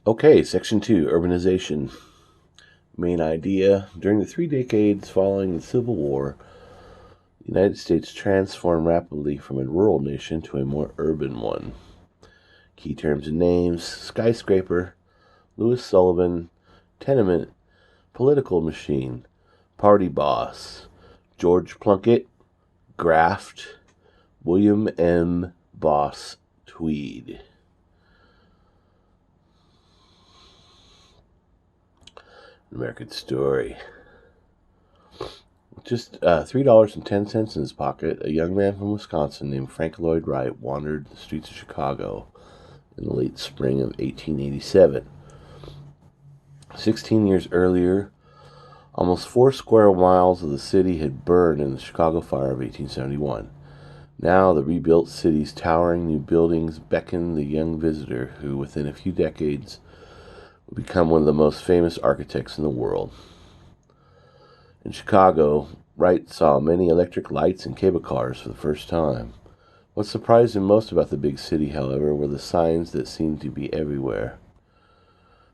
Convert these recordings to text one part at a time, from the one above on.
Okay, Section 2, Urbanization. Main idea. During the 3 decades following the Civil War, the United States transformed rapidly from a rural nation to a more urban one. Key terms and names: skyscraper, Louis Sullivan, tenement, political machine, party boss, George Plunkett, graft, William M. Boss Tweed. American Story. With just $3.10 in his pocket, a young man from Wisconsin named Frank Lloyd Wright wandered the streets of Chicago in the late spring of 1887. 16 years earlier, almost 4 square miles of the city had burned in the Chicago Fire of 1871. Now the rebuilt city's towering new buildings beckon the young visitor who, within a few decades, will become one of the most famous architects in the world. In Chicago, Wright saw many electric lights and cable cars for the first time. What surprised him most about the big city, however, were the signs that seemed to be everywhere.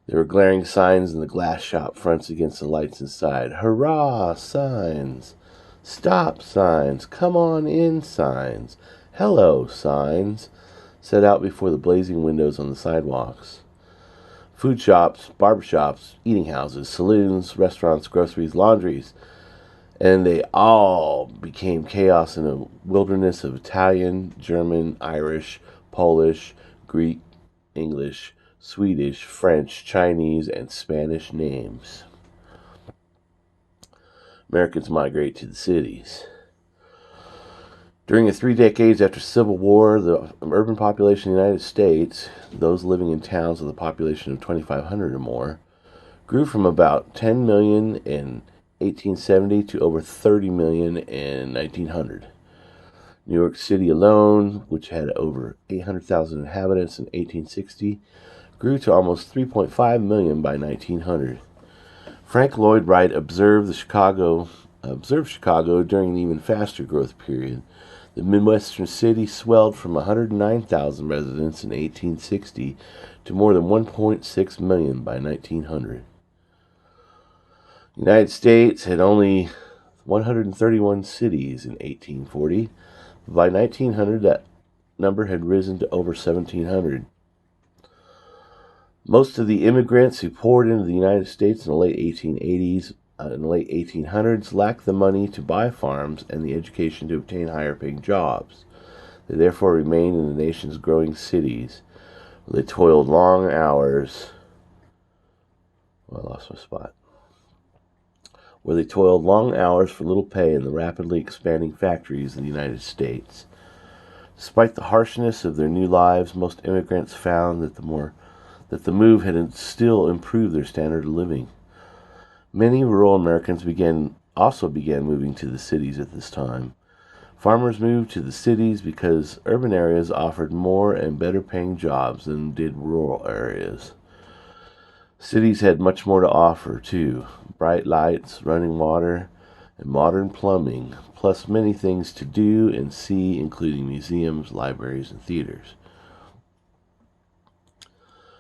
There were glaring signs in the glass shop fronts against the lights inside. Hurrah! Signs! Stop! Signs! Come on in! Signs! Hello! Signs! Set out before the blazing windows on the sidewalks. Food shops, barber shops, eating houses, saloons, restaurants, groceries, laundries, and they all became chaos in a wilderness of Italian, German, Irish, Polish, Greek, English, Swedish, French, Chinese, and Spanish names. Americans migrate to the cities. During the 3 decades after Civil War, the urban population of the United States, those living in towns with a population of 2,500 or more, grew from about 10 million in 1870 to over 30 million in 1900. New York City alone, which had over 800,000 inhabitants in 1860, grew to almost 3.5 million by 1900. Frank Lloyd Wright observed Chicago during an even faster growth period. The Midwestern city swelled from 109,000 residents in 1860 to more than 1.6 million by 1900. The United States had only 131 cities in 1840. By 1900, that number had risen to over 1,700. Most of the immigrants who poured into the United States in the late 1880s and the late 1800s lacked the money to buy farms and the education to obtain higher-paying jobs. They therefore remained in the nation's growing cities, where they toiled long hours. Where they toiled long hours for little pay in the rapidly expanding factories in the United States. Despite the harshness of their new lives, most immigrants found that the move had still improved their standard of living. Many rural Americans also began moving to the cities at this time. Farmers moved to the cities because urban areas offered more and better paying jobs than did rural areas. Cities had much more to offer, too. Bright lights, running water, and modern plumbing, plus many things to do and see, including museums, libraries, and theaters.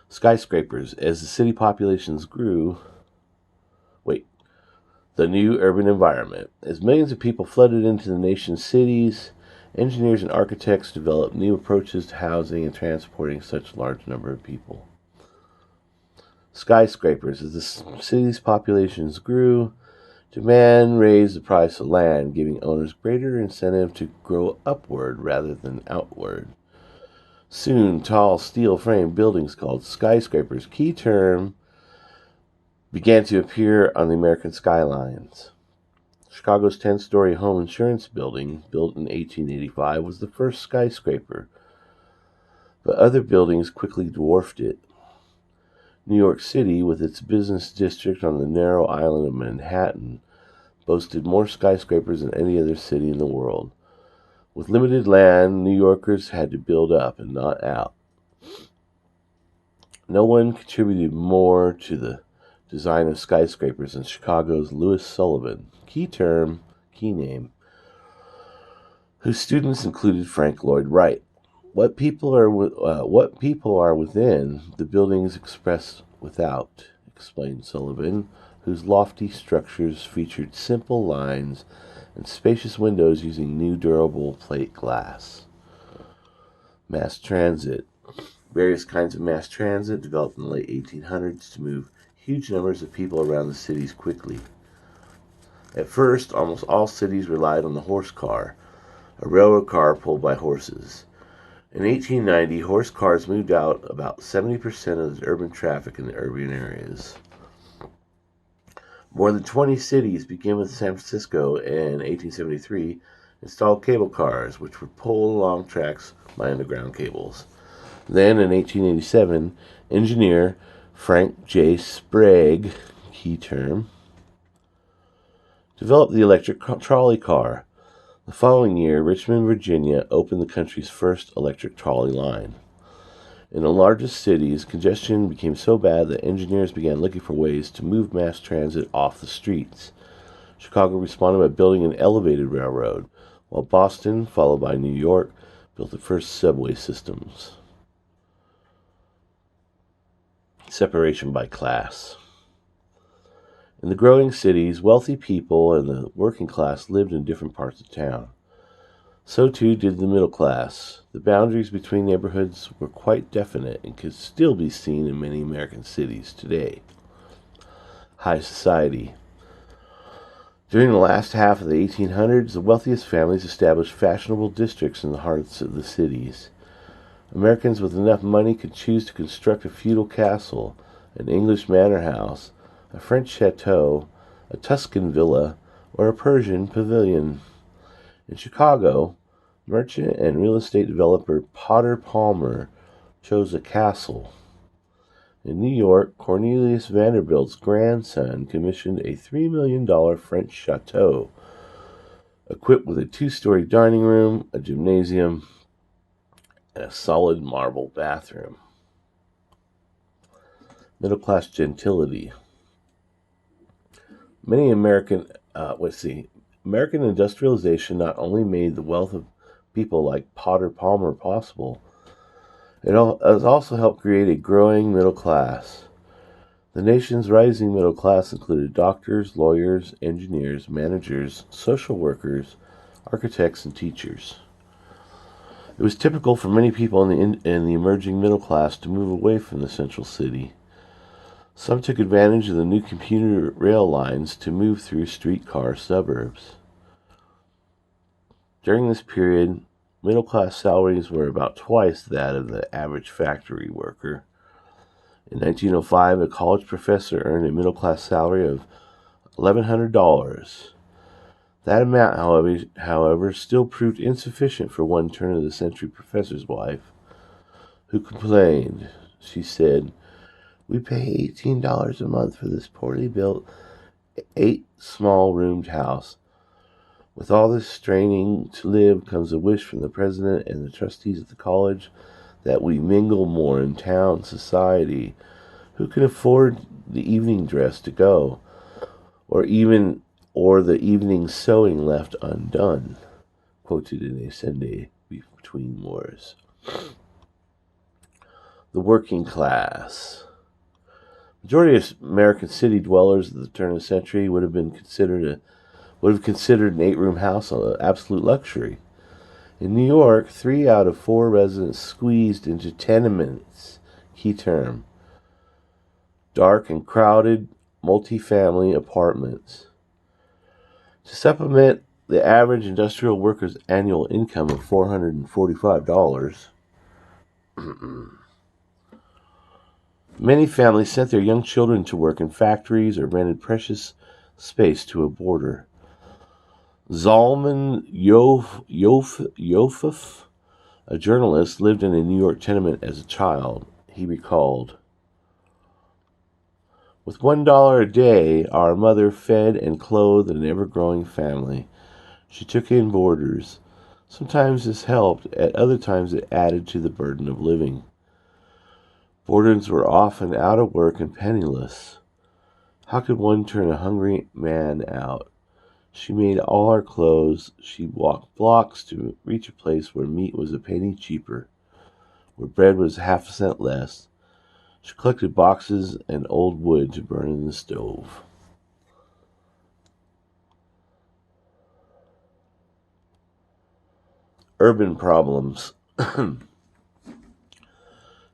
Skyscrapers. As the city populations grew, the new urban environment. As millions of people flooded into the nation's cities, engineers and architects developed new approaches to housing and transporting such a large number of people. Skyscrapers. As the city's populations grew, demand raised the price of land, giving owners greater incentive to grow upward rather than outward. Soon, tall steel-framed buildings called skyscrapers, key term, began to appear on the American skylines. Chicago's 10-story home insurance building, built in 1885, was the first skyscraper, but other buildings quickly dwarfed it. New York City, with its business district on the narrow island of Manhattan, boasted more skyscrapers than any other city in the world. With limited land, New Yorkers had to build up and not out. No one contributed more to the design of skyscrapers than Chicago's Louis Sullivan, key name, whose students included Frank Lloyd Wright. what people are within, the buildings express without, explained Sullivan, whose lofty structures featured simple lines and spacious windows using new durable plate glass. Mass transit. Various kinds of mass transit developed in the late 1800s to move huge numbers of people around the cities quickly. At first, almost all cities relied on the horse car, a railroad car pulled by horses. In 1890, horse cars moved out about 70% of the urban traffic in the urban areas. More than 20 cities, beginning with San Francisco in 1873, installed cable cars, which were pulled along tracks by underground cables. Then, in 1887, engineer Frank J. Sprague, key term, developed the electric trolley car. The following year, Richmond, Virginia opened the country's first electric trolley line. In the largest cities, congestion became so bad that engineers began looking for ways to move mass transit off the streets. Chicago responded by building an elevated railroad, while Boston, followed by New York, built the first subway systems. Separation by class. In the growing cities, wealthy people and the working class lived in different parts of town. So too did the middle class. The boundaries between neighborhoods were quite definite and could still be seen in many American cities today. High society. During the last half of the 1800s, the wealthiest families established fashionable districts in the hearts of the cities. Americans with enough money could choose to construct a feudal castle, an English manor house, a French chateau, a Tuscan villa, or a Persian pavilion. In Chicago, merchant and real estate developer Potter Palmer chose a castle. In New York, Cornelius Vanderbilt's grandson commissioned a $3 million French chateau, equipped with a 2-story dining room, a gymnasium, and a solid marble bathroom. Middle-class gentility. American industrialization not only made the wealth of people like Potter Palmer possible, it has also helped create a growing middle class. The nation's rising middle class included doctors, lawyers, engineers, managers, social workers, architects, and teachers. It was typical for many people in the emerging middle class to move away from the central city. Some took advantage of the new commuter rail lines to move through streetcar suburbs. During this period, middle-class salaries were about twice that of the average factory worker. In 1905, a college professor earned a middle-class salary of $1,100. That amount, however, still proved insufficient for one turn-of-the-century professor's wife, who complained. She said, "We pay $18 a month for this poorly built, 8-small-roomed house. With all this straining to live comes a wish from the president and the trustees of the college that we mingle more in town society. Who can afford the evening dress to go, or the evening sewing left undone?" Quoted in a Sunday Between Wars. The working class. Majority of American city dwellers at the turn of the century would have considered an 8-room house an absolute luxury. In New York, 3 out of 4 residents squeezed into tenements, key term, dark and crowded multi-family apartments. To supplement the average industrial worker's annual income of $445, many families sent their young children to work in factories or rented precious space to a boarder. Zalman Yofef, a journalist, lived in a New York tenement as a child. He recalled, "With $1 a day, our mother fed and clothed an ever-growing family. She took in boarders. Sometimes this helped, at other times it added to the burden of living. Boarders were often out of work and penniless. How could one turn a hungry man out? She made all our clothes. She walked blocks to reach a place where meat was a penny cheaper. where bread was half a cent less. She collected boxes and old wood to burn in the stove. Urban problems.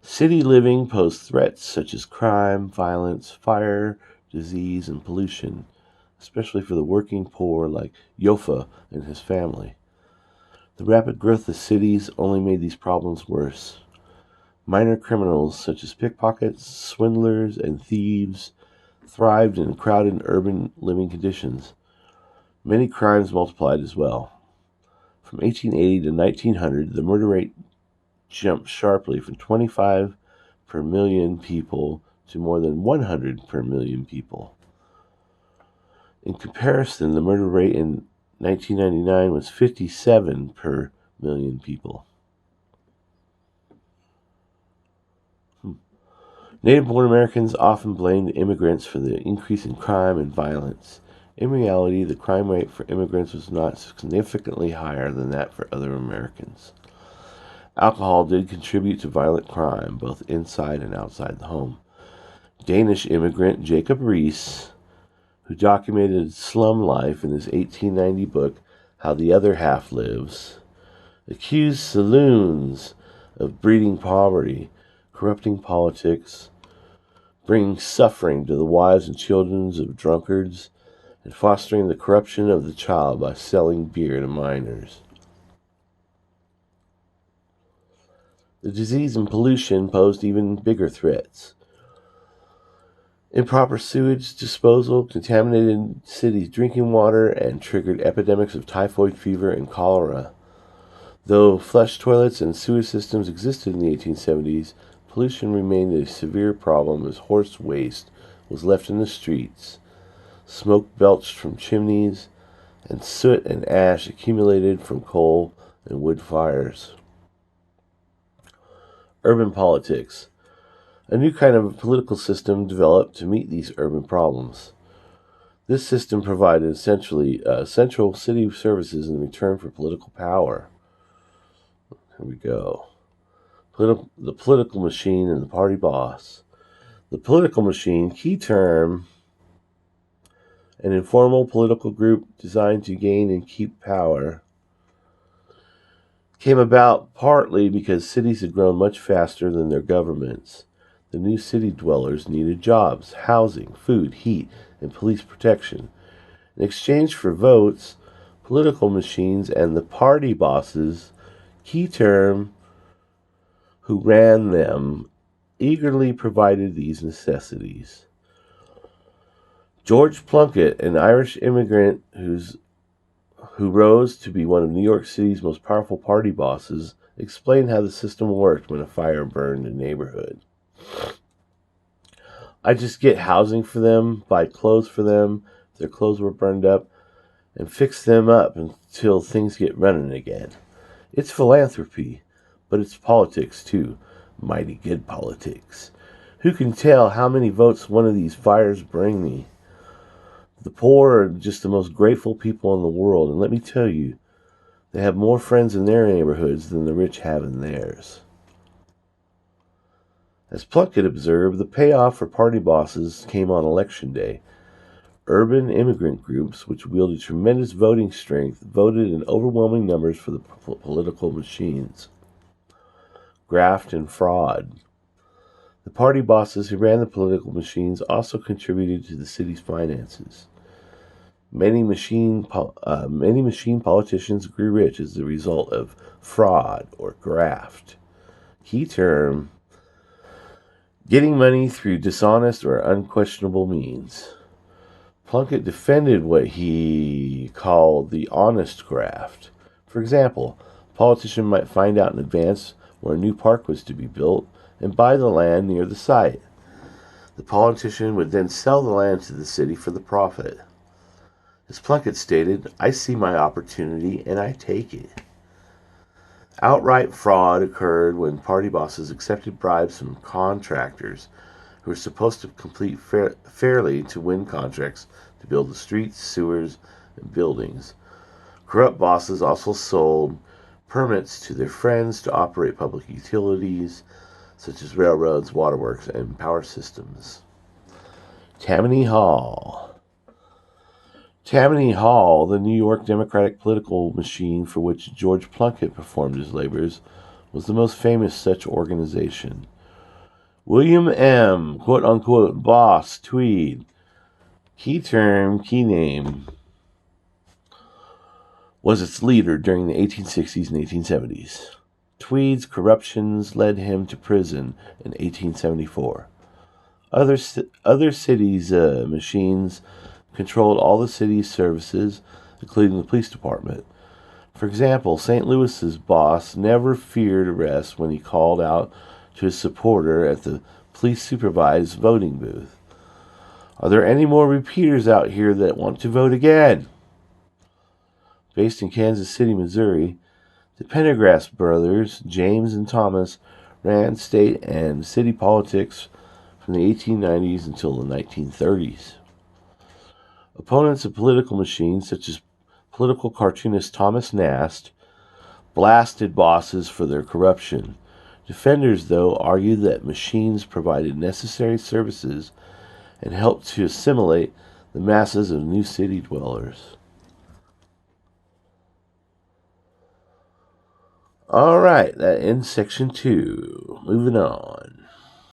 City living posed threats such as crime, violence, fire, disease, and pollution, especially for the working poor like Yofa and his family. The rapid growth of cities only made these problems worse. Minor criminals such as pickpockets, swindlers, and thieves thrived in crowded urban living conditions. Many crimes multiplied as well. From 1880 to 1900, the murder rate jumped sharply from 25 per million people to more than 100 per million people. In comparison, the murder rate in 1999 was 57 per million people. Native-born Americans often blamed immigrants for the increase in crime and violence. In reality, the crime rate for immigrants was not significantly higher than that for other Americans. Alcohol did contribute to violent crime, both inside and outside the home. Danish immigrant Jacob Riis, who documented slum life in his 1890 book, How the Other Half Lives, accused saloons of breeding poverty, corrupting politics, bringing suffering to the wives and children of drunkards, and fostering the corruption of the child by selling beer to minors. The disease and pollution posed even bigger threats. Improper sewage disposal contaminated cities' drinking water and triggered epidemics of typhoid fever and cholera. Though flush toilets and sewage systems existed in the 1870s, pollution remained a severe problem as horse waste was left in the streets. Smoke belched from chimneys, and soot and ash accumulated from coal and wood fires. Urban politics. A new kind of political system developed to meet these urban problems. This system provided essentially central city services in return for political power. Here we go. The political machine and the party boss. The political machine, key term, an informal political group designed to gain and keep power, came about partly because cities had grown much faster than their governments. The new city dwellers needed jobs, housing, food, heat, and police protection. In exchange for votes, political machines and the party bosses, key term, who ran them, eagerly provided these necessities. George Plunkett, an Irish immigrant who rose to be one of New York City's most powerful party bosses, explained how the system worked when a fire burned a neighborhood. I just get housing for them, buy clothes for them if their clothes were burned up, and fix them up until things get running again. It's philanthropy, but it's politics too. Mighty good politics. Who can tell how many votes one of these fires bring me? The poor are just the most grateful people in the world, and let me tell you, they have more friends in their neighborhoods than the rich have in theirs. As Plunkett observed, the payoff for party bosses came on election day. Urban immigrant groups, which wielded tremendous voting strength, voted in overwhelming numbers for the political machines. Graft and fraud. The party bosses who ran the political machines also contributed to the city's finances. Many machine politicians grew rich as a result of fraud or graft. Key term, getting money through dishonest or unquestionable means. Plunkett defended what he called the honest graft. For example, a politician might find out in advance where a new park was to be built and buy the land near the site. The politician would then sell the land to the city for the profit. As Plunkett stated, I see my opportunity and I take it. Outright fraud occurred when party bosses accepted bribes from contractors who were supposed to complete fairly to win contracts to build the streets, sewers, and buildings. Corrupt bosses also sold permits to their friends to operate public utilities, such as railroads, waterworks, and power systems. Tammany Hall. Tammany Hall, the New York Democratic political machine for which George Plunkett performed his labors, was the most famous such organization. William M., quote-unquote, boss, Tweed, key term, key name, was its leader during the 1860s and 1870s. Tweed's corruptions led him to prison in 1874. Other cities' machines controlled all the city's services, including the police department. For example, St. Louis's boss never feared arrest when he called out to his supporter at the police-supervised voting booth. Are there any more repeaters out here that want to vote again? Based in Kansas City, Missouri, the Pendergrass brothers, James and Thomas, ran state and city politics from the 1890s until the 1930s. Opponents of political machines, such as political cartoonist Thomas Nast, blasted bosses for their corruption. Defenders, though, argued that machines provided necessary services and helped to assimilate the masses of new city dwellers. All right, that ends section 2. Moving on.